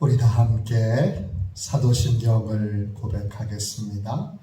우리 다 함께 사도신경을 고백하겠습니다.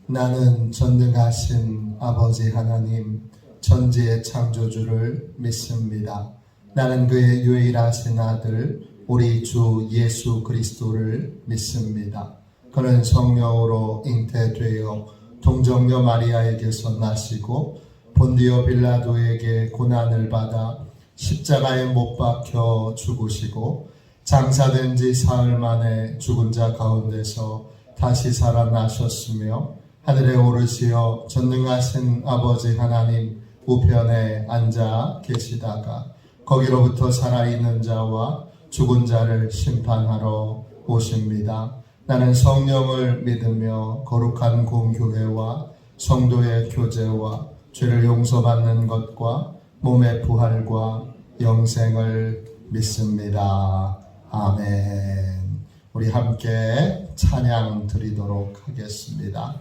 나는 전능하신 아버지 하나님 천지의 창조주를 믿습니다. 나는 그의 유일하신 아들 우리 주 예수 그리스도를 믿습니다. 그는 성령으로 잉태되어 동정녀 마리아에게서 나시고 본디오 빌라도에게 고난을 받아 십자가에 못 박혀 죽으시고 장사된 지 사흘 만에 죽은 자 가운데서 다시 살아나셨으며 하늘에 오르시어 전능하신 아버지 하나님 우편에 앉아 계시다가 거기로부터 살아있는 자와 죽은 자를 심판하러 오십니다. 나는 성령을 믿으며 거룩한 공교회와 성도의 교제와 죄를 용서받는 것과 몸의 부활과 영생을 믿습니다. 아멘. 우리 함께 찬양 드리도록 하겠습니다.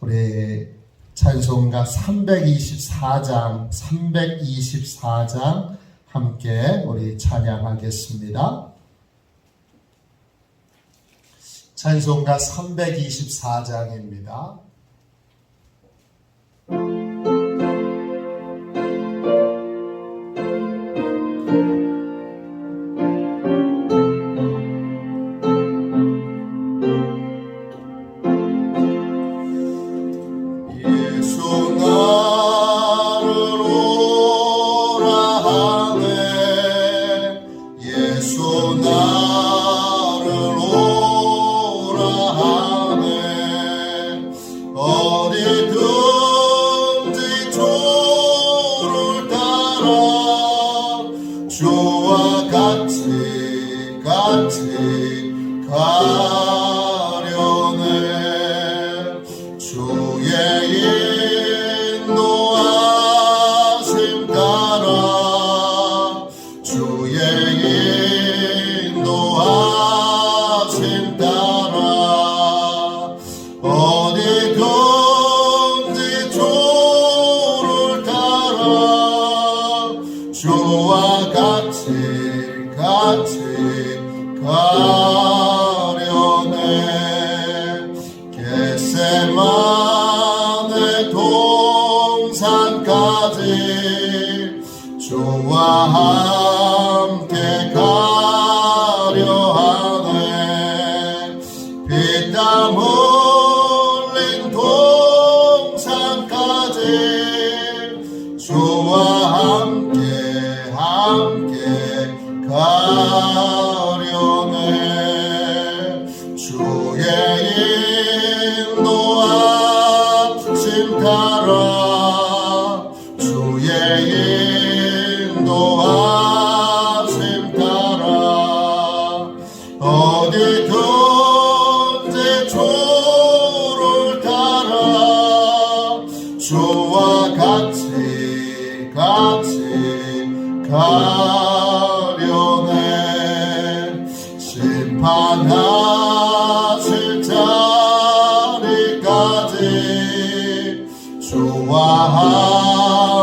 우리 찬송가 324장 함께 우리 찬양하겠습니다. 찬송가 324장입니다. 주와 같이 가려네. 주의 인도하심 따라 주의 인도하심 따라 어디든지 주를 따라 주와 같이 가려네. 겟세마네 동산까지 주와 함께 가려 하네. 피땀 흘린 동산까지 주와 함께 가려네. 주의 인도하심 따라 주의 인도하심 따라 어디든지 주를 따라 주와 같이 가려네. 심판하실 자리까지 주와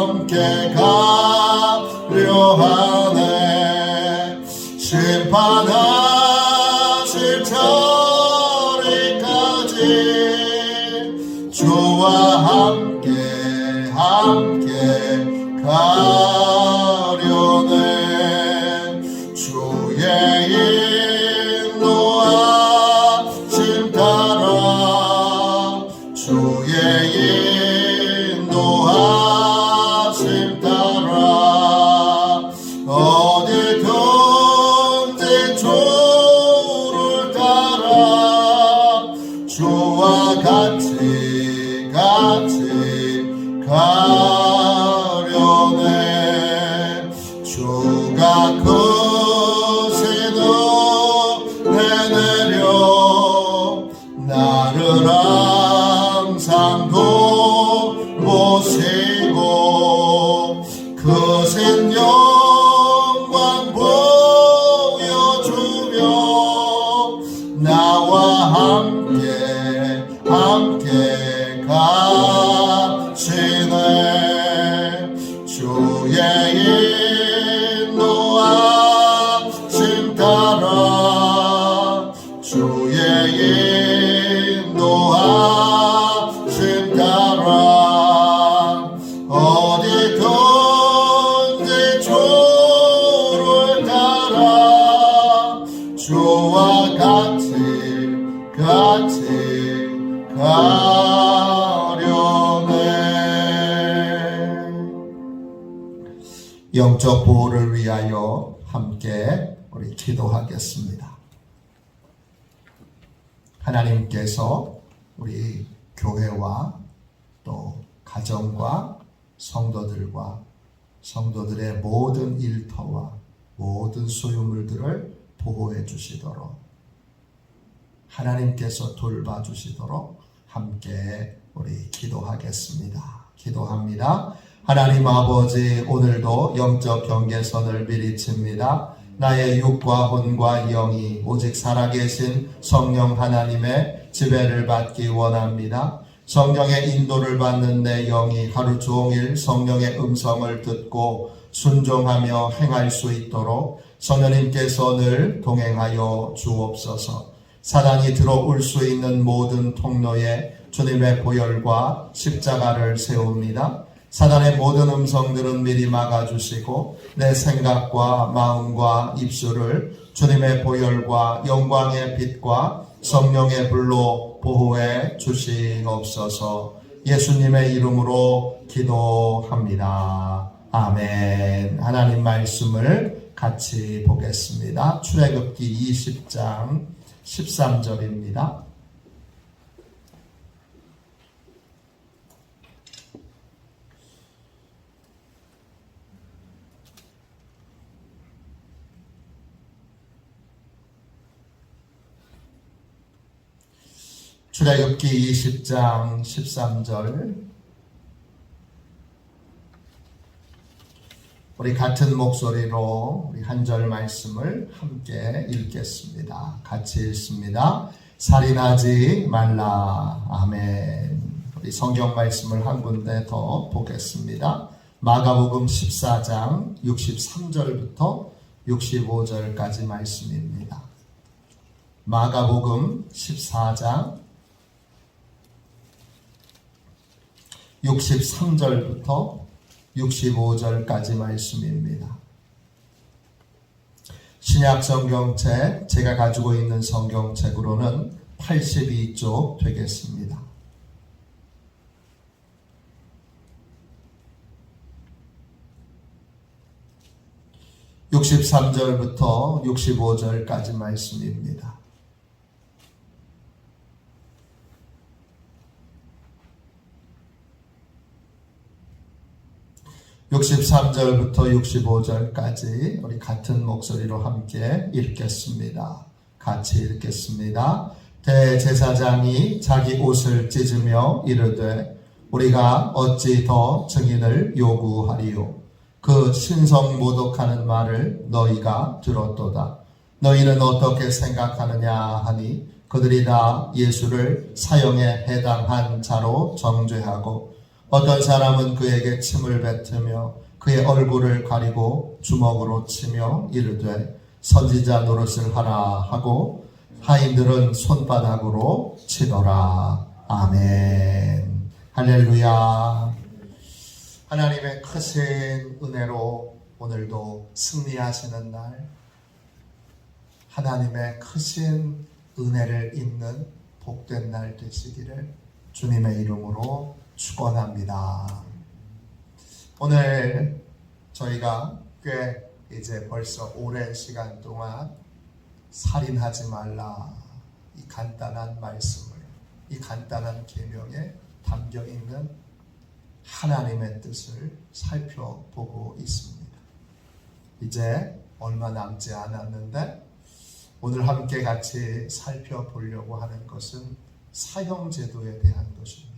함께 가려 하네. 심판하실 자리까지 주와 함께 가려네. 주의 인도하심 따라 주의 인도하심 따라 어디든지 주를 따라 주와 같이 가려네. 주가 크신 은혜 내려 나를 항상 돌보시고 크신 영광 보여주며 나와 함께 가시네. 영적 보호를 위하여 함께 우리 기도하겠습니다. 하나님께서 우리 교회와 또 가정과 성도들과 성도들의 모든 일터와 모든 소유물들을 보호해 주시도록 하나님께서 돌봐주시도록 함께 우리 기도하겠습니다. 기도합니다. 하나님 아버지, 오늘도 영적 경계선을 미리 칩니다. 나의 육과 혼과 영이 오직 살아계신 성령 하나님의 지배를 받기 원합니다. 성령의 인도를 받는 내 영이 하루 종일 성령의 음성을 듣고 순종하며 행할 수 있도록 성령님께서 늘 동행하여 주옵소서. 사단이 들어올 수 있는 모든 통로에 주님의 보혈과 십자가를 세웁니다. 사단의 모든 음성들은 미리 막아주시고 내 생각과 마음과 입술을 주님의 보혈과 영광의 빛과 성령의 불로 보호해 주시옵소서. 예수님의 이름으로 기도합니다. 아멘. 하나님 말씀을 같이 보겠습니다. 출애굽기 20장 13절입니다. 출애굽기 20장 13절 우리 같은 목소리로 우리 한 절 말씀을 함께 읽겠습니다. 같이 읽습니다. 살인하지 말라. 아멘. 우리 성경 말씀을 한 군데 더 보겠습니다. 마가복음 14장 63절부터 65절까지 말씀입니다. 마가복음 14장 63절부터 65절까지 말씀입니다. 신약 성경책, 제가 가지고 있는 성경책으로는 82쪽 되겠습니다. (63절부터) (65절까지) 말씀입니다. 63절부터 65절까지 우리 같은 목소리로 함께 읽겠습니다. 같이 읽겠습니다. 대제사장이 자기 옷을 찢으며 이르되 우리가 어찌 더 증인을 요구하리요. 그 신성 모독하는 말을 너희가 들었도다. 너희는 어떻게 생각하느냐 하니 그들이 다 예수를 사형에 해당한 자로 정죄하고 어떤 사람은 그에게 침을 뱉으며 그의 얼굴을 가리고 주먹으로 치며 이르되 선지자 노릇을 하라 하고 하인들은 손바닥으로 치더라. 아멘. 할렐루야. 하나님의 크신 은혜로 오늘도 승리하시는 날, 하나님의 크신 은혜를 입는 복된 날 되시기를 주님의 이름으로 축원합니다. 오늘 저희가 꽤 이제 벌써 오랜 시간 동안 살인하지 말라, 이 간단한 말씀을, 이 간단한 계명에 담겨 있는 하나님의 뜻을 살펴보고 있습니다. 이제 얼마 남지 않았는데 오늘 함께 같이 살펴보려고 하는 것은 사형제도에 대한 것입니다.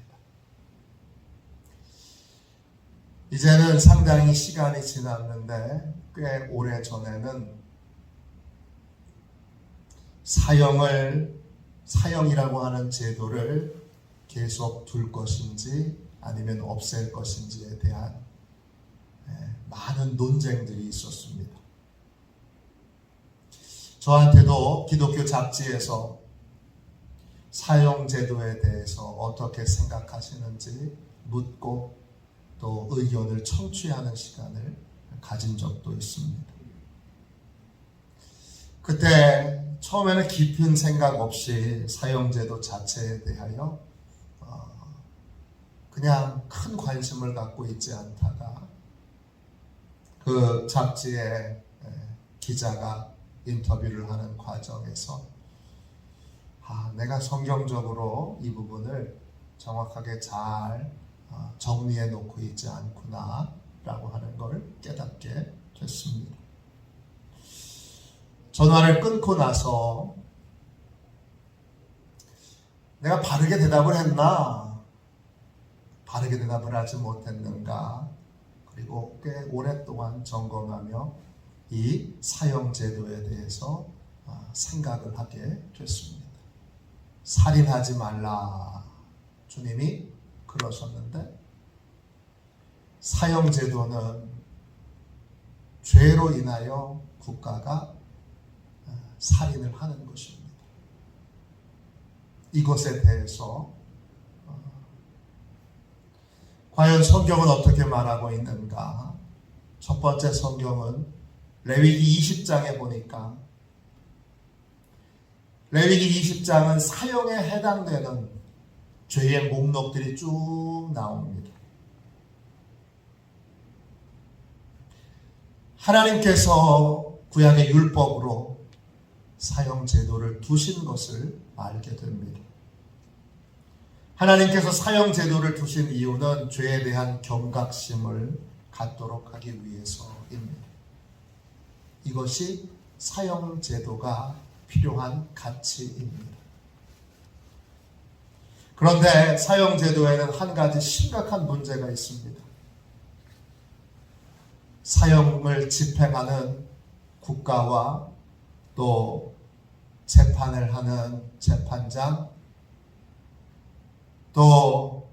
이제는 상당히 시간이 지났는데 꽤 오래 전에는 사형이라고 하는 제도를 계속 둘 것인지 아니면 없앨 것인지에 대한 많은 논쟁들이 있었습니다. 저한테도 기독교 잡지에서 사형제도에 대해서 어떻게 생각하시는지 묻고 또 의견을 청취하는 시간을 가진 적도 있습니다. 그때 처음에는 깊은 생각 없이 사형제도 자체에 대하여 그냥 큰 관심을 갖고 있지 않다가 그 잡지에 기자가 인터뷰를 하는 과정에서 내가 성경적으로 이 부분을 정확하게 잘 정리해 놓고 있지 않구나 라고 하는 걸 깨닫게 됐습니다. 전화를 끊고 나서 내가 바르게 대답을 했나? 바르게 대답을 하지 못했는가? 그리고 꽤 오랫동안 점검하며 이 사형제도에 대해서 생각을 하게 됐습니다. 살인하지 말라. 주님이 그러셨는데 사형제도는 죄로 인하여 국가가 살인을 하는 것입니다. 이것에 대해서 과연 성경은 어떻게 말하고 있는가? 첫 번째 성경은 레위기 20장에 보니까 레위기 20장은 사형에 해당되는 죄의 목록들이 쭉 나옵니다. 하나님께서 구약의 율법으로 사형 제도를 두신 것을 알게 됩니다. 하나님께서 사형 제도를 두신 이유는 죄에 대한 경각심을 갖도록 하기 위해서입니다. 이것이 사형 제도가 필요한 가치입니다. 그런데 사형 제도에는 한 가지 심각한 문제가 있습니다. 사형을 집행하는 국가와 또 재판을 하는 재판장, 또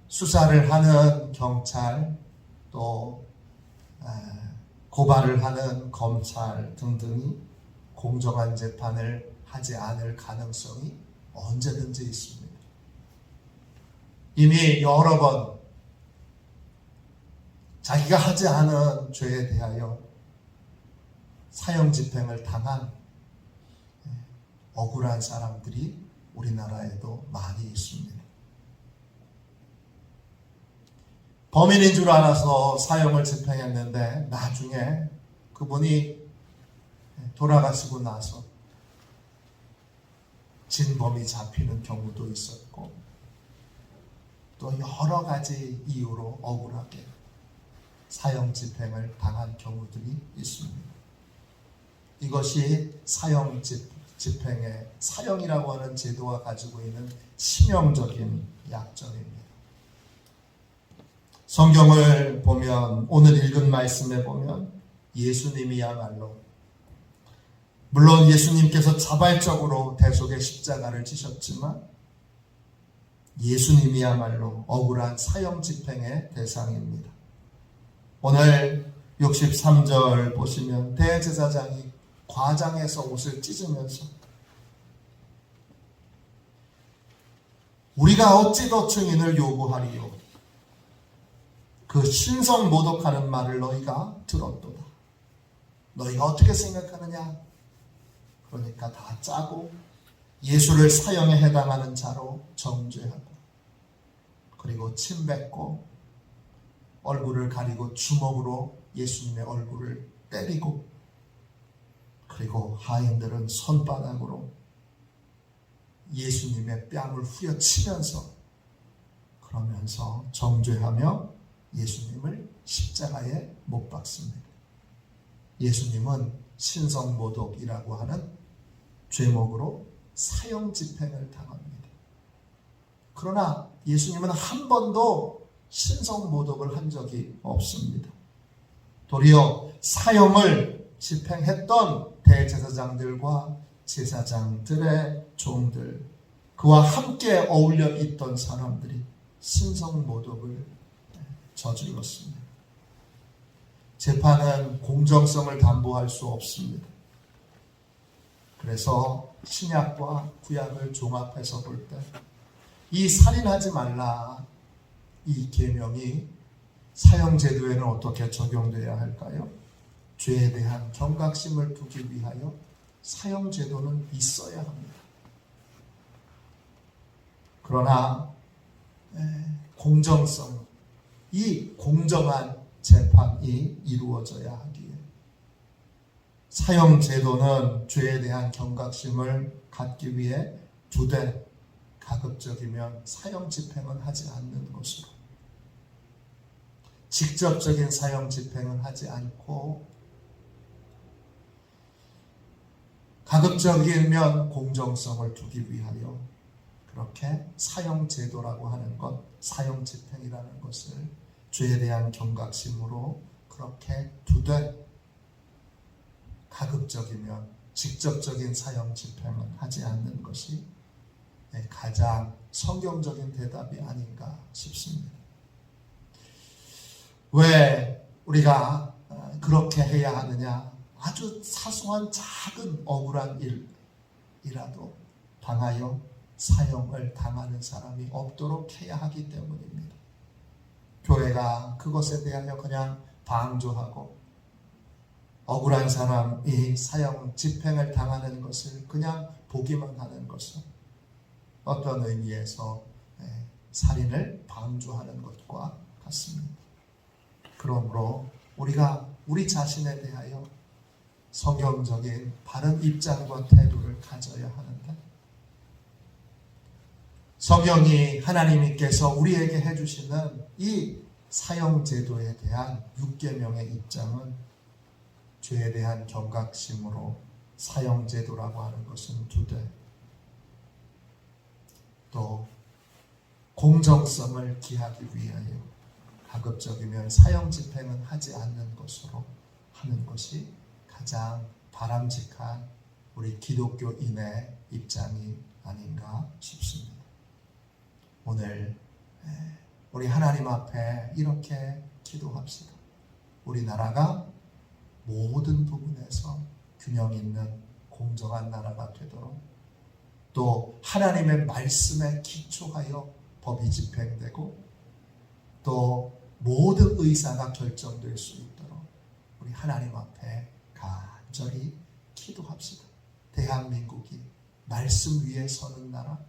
수사를 하는 경찰, 또 고발을 하는 검찰 등등이 공정한 재판을 하지 않을 가능성이 언제든지 있습니다. 이미 여러 번 자기가 하지 않은 죄에 대하여 사형 집행을 당한 억울한 사람들이 우리나라에도 많이 있습니다. 범인인 줄 알아서 사형을 집행했는데 나중에 그분이 돌아가시고 나서 진범이 잡히는 경우도 있었고 또 여러 가지 이유로 억울하게 사형 집행을 당한 경우들이 있습니다. 이것이 사형 집행의 사형이라고 하는 제도가 가지고 있는 치명적인 약점입니다. 성경을 보면 오늘 읽은 말씀에 보면 예수님이야말로 물론 예수님께서 자발적으로 대속의 십자가를 지셨지만 예수님이야말로 억울한 사형 집행의 대상입니다. 오늘 63절 보시면 대제사장이 과장해서 옷을 찢으면서 우리가 어찌 더 증인을 요구하리요? 그 신성 모독하는 말을 너희가 들었도다. 너희가 어떻게 생각하느냐? 그러니까 다 짜고 예수를 사형에 해당하는 자로 정죄하고 그리고 침 뱉고 얼굴을 가리고 주먹으로 예수님의 얼굴을 때리고 그리고 하인들은 손바닥으로 예수님의 뺨을 후려치면서 그러면서 정죄하며 예수님을 십자가에 못 박습니다. 예수님은 신성모독이라고 하는 죄목으로 사형 집행을 당합니다. 그러나 예수님은 한 번도 신성모독을 한 적이 없습니다. 도리어 사형을 집행했던 대제사장들과 제사장들의 종들, 그와 함께 어울려 있던 사람들이 신성모독을 저질렀습니다. 재판은 공정성을 담보할 수 없습니다. 그래서 신약과 구약을 종합해서 볼 때 이 살인하지 말라 이 계명이 사형제도에는 어떻게 적용되어야 할까요? 죄에 대한 경각심을 두기 위하여 사형제도는 있어야 합니다. 그러나 공정성, 이 공정한 재판이 이루어져야 하기에 사형제도는 죄에 대한 경각심을 갖기 위해 주되 가급적이면 사형 집행은 하지 않는 것으로, 직접적인 사형 집행은 하지 않고 가급적이면 공정성을 두기 위하여 그렇게 사형 제도라고 하는 것, 사형 집행이라는 것을 죄에 대한 경각심으로 그렇게 두되 가급적이면 직접적인 사형 집행은 하지 않는 것이 가장 성경적인 대답이 아닌가 싶습니다. 왜 우리가 그렇게 해야 하느냐? 아주 사소한 작은 억울한 일이라도 당하여 사형을 당하는 사람이 없도록 해야 하기 때문입니다. 교회가 그것에 대하여 그냥 방조하고 억울한 사람이 사형 집행을 당하는 것을 그냥 보기만 하는 것은 어떤 의미에서 살인을 방조하는 것과 같습니다. 그러므로 우리가 우리 자신에 대하여 성경적인 바른 입장과 태도를 가져야 하는데, 성경이 하나님께서 우리에게 해주시는 이 사형제도에 대한 6계명의 입장은 죄에 대한 경각심으로 사형제도라고 하는 것은 두되 또 공정성을 기하기 위하여 가급적이면 사형 집행은 하지 않는 것으로 하는 것이 가장 바람직한 우리 기독교인의 입장이 아닌가 싶습니다. 오늘 우리 하나님 앞에 이렇게 기도합시다. 우리나라가 모든 부분에서 균형 있는 공정한 나라가 되도록, 또 하나님의 말씀에 기초하여 법이 집행되고 또 모든 의사가 결정될 수 있도록 우리 하나님 앞에 간절히 기도합시다. 대한민국이 말씀 위에 서는 나라,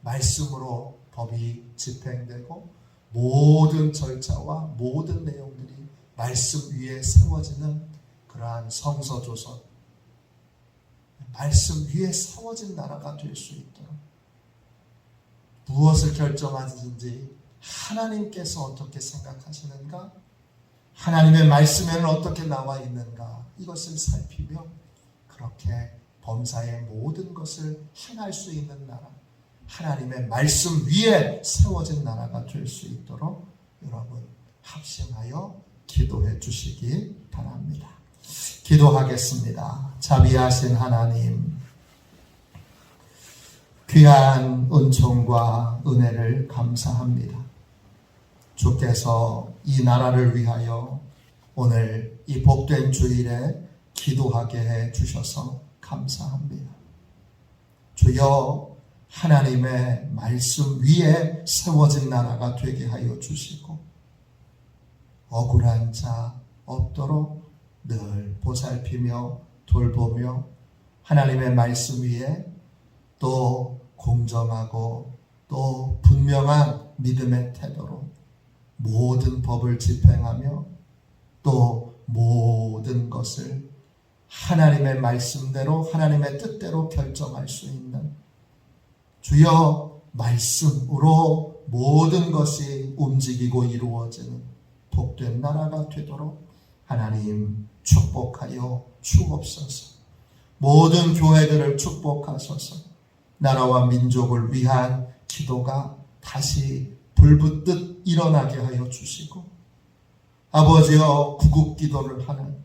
말씀으로 법이 집행되고 모든 절차와 모든 내용들이 말씀 위에 세워지는 그러한 성서조선, 말씀 위에 세워진 나라가 될 수 있도록, 무엇을 결정하든지 하나님께서 어떻게 생각하시는가, 하나님의 말씀에는 어떻게 나와 있는가, 이것을 살피며 그렇게 범사의 모든 것을 행할 수 있는 나라, 하나님의 말씀 위에 세워진 나라가 될 수 있도록 여러분 합심하여 기도해 주시기 바랍니다. 기도하겠습니다. 자비하신 하나님, 귀한 은총과 은혜를 감사합니다. 주께서 이 나라를 위하여 오늘 이 복된 주일에 기도하게 해 주셔서 감사합니다. 주여, 하나님의 말씀 위에 세워진 나라가 되게 하여 주시고 억울한 자 없도록 늘 보살피며 돌보며 하나님의 말씀 위에 또 공정하고 또 분명한 믿음의 태도로 모든 법을 집행하며 또 모든 것을 하나님의 말씀대로 하나님의 뜻대로 결정할 수 있는, 주여 말씀으로 모든 것이 움직이고 이루어지는 복된 나라가 되도록 하나님 축복하여 주옵소서. 모든 교회들을 축복하소서. 나라와 민족을 위한 기도가 다시 불붙듯 일어나게 하여 주시고, 아버지여 구국 기도를 하는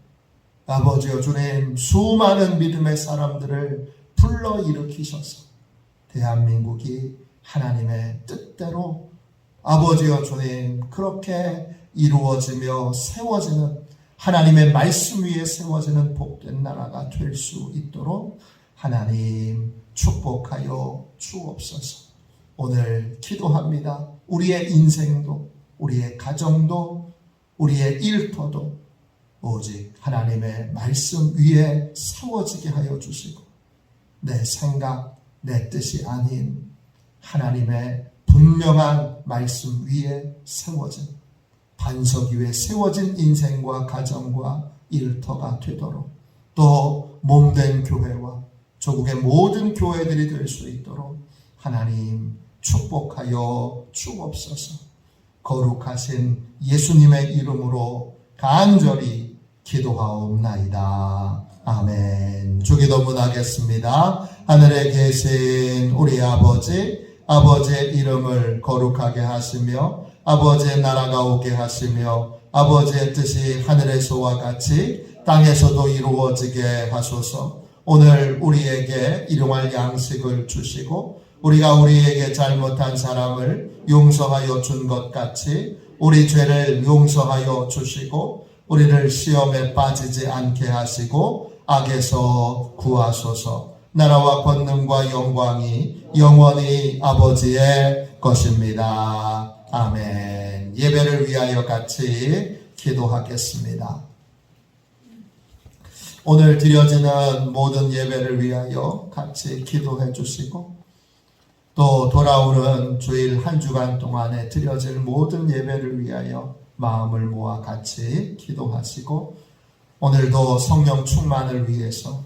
아버지여 주님, 수많은 믿음의 사람들을 불러일으키셔서 대한민국이 하나님의 뜻대로 아버지여 주님 그렇게 이루어지며 세워지는, 하나님의 말씀 위에 세워지는 복된 나라가 될 수 있도록 하나님 축복하여 주옵소서. 오늘 기도합니다. 우리의 인생도, 우리의 가정도, 우리의 일터도 오직 하나님의 말씀 위에 세워지게 하여 주시고, 내 생각, 내 뜻이 아닌 하나님의 분명한 말씀 위에 세워진 반석 위에 세워진 인생과 가정과 일터가 되도록, 또 몸된 교회와 조국의 모든 교회들이 될 수 있도록 하나님 축복하여 주옵소서. 거룩하신 예수님의 이름으로 간절히 기도하옵나이다. 아멘. 주기도문하겠습니다. 하늘에 계신 우리 아버지, 아버지의 이름을 거룩하게 하시며 아버지의 나라가 오게 하시며 아버지의 뜻이 하늘에서와 같이 땅에서도 이루어지게 하소서. 오늘 우리에게 일용할 양식을 주시고 우리가 우리에게 잘못한 사람을 용서하여 준 것 같이 우리 죄를 용서하여 주시고 우리를 시험에 빠지지 않게 하시고 악에서 구하소서. 나라와 권능과 영광이 영원히 아버지의 것입니다. 아멘. 예배를 위하여 같이 기도하겠습니다. 오늘 드려지는 모든 예배를 위하여 같이 기도해 주시고 또 돌아오는 주일 한 주간 동안에 드려질 모든 예배를 위하여 마음을 모아 같이 기도하시고 오늘도 성령 충만을 위해서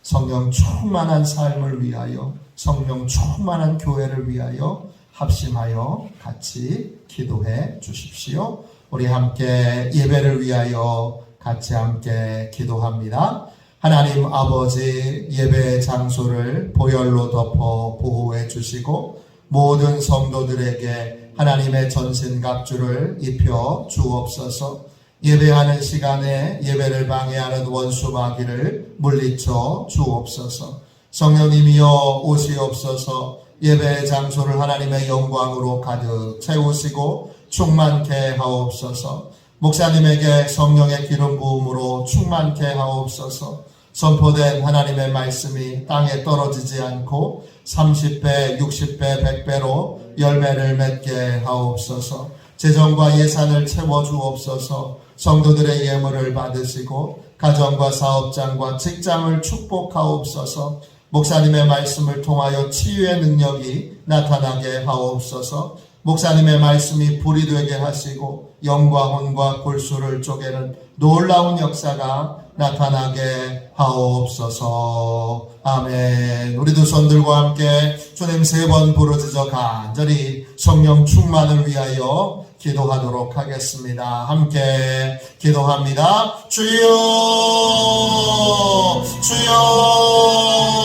성령 충만한 삶을 위하여 성령 충만한 교회를 위하여 합심하여 같이 기도해 주십시오. 우리 함께 예배를 위하여 같이 함께 기도합니다. 하나님 아버지, 예배의 장소를 보혈로 덮어 보호해 주시고 모든 성도들에게 하나님의 전신갑주를 입혀 주옵소서. 예배하는 시간에 예배를 방해하는 원수 마귀를 물리쳐 주옵소서. 성령님이여 오시옵소서. 예배의 장소를 하나님의 영광으로 가득 채우시고 충만케 하옵소서. 목사님에게 성령의 기름 부음으로 충만케 하옵소서. 선포된 하나님의 말씀이 땅에 떨어지지 않고 30배, 60배, 100배로 열매를 맺게 하옵소서. 재정과 예산을 채워주옵소서. 성도들의 예물을 받으시고 가정과 사업장과 직장을 축복하옵소서. 목사님의 말씀을 통하여 치유의 능력이 나타나게 하옵소서. 목사님의 말씀이 불이 되게 하시고 영과 혼과 골수를 쪼개는 놀라운 역사가 나타나게 하옵소서. 아멘. 우리 두 손 들고 함께 주님 3번 부르짖어 간절히 성령 충만을 위하여 기도하도록 하겠습니다. 함께 기도합니다. 주여, 주여.